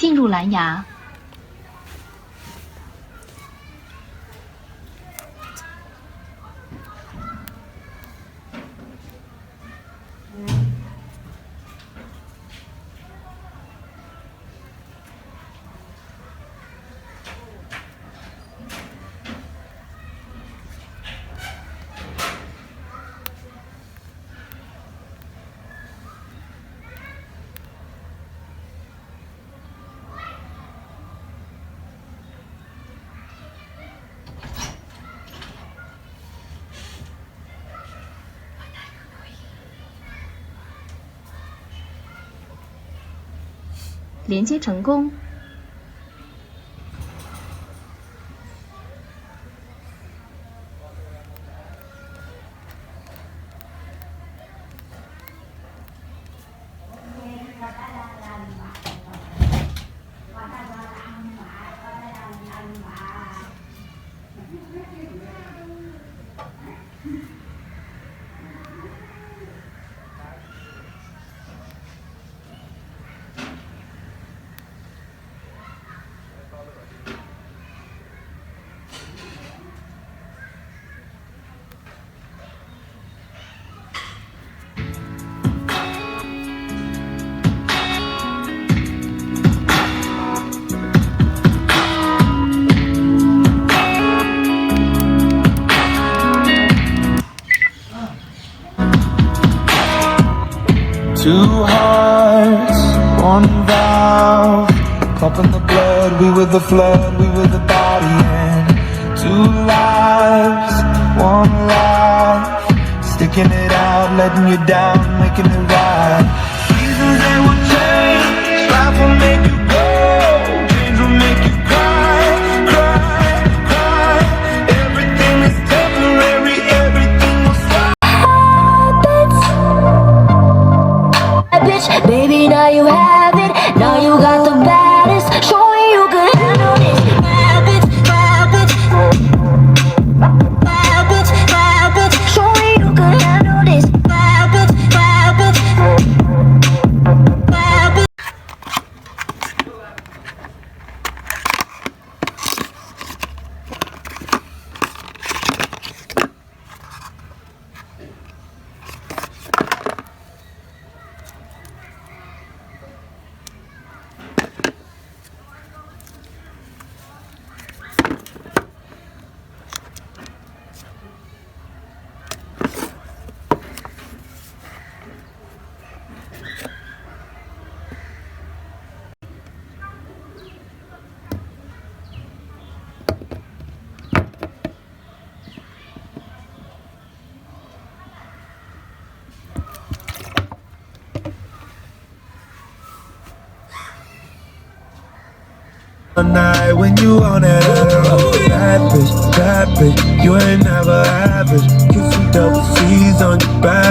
进入蓝牙。连接成功。Two hearts, one valve, pumping the blood, we were the flood, we were the body, and two lives, one life, sticking it out, letting you down, making it right. Seasons they will change, life will make you grow, change will make you cry, cry, cry. Everything is temporary, everything will stop. Bitch, baby, now you have it. Now you got the baddest. Showing you could handle this. Bad bitch, bad bitch. Bad bitch, bad bitch. Showing you could handle this. Bad bitch, bad bitch. Bad bitch. One night when you on that bad bitch, you ain't never average. You see double C's on your back.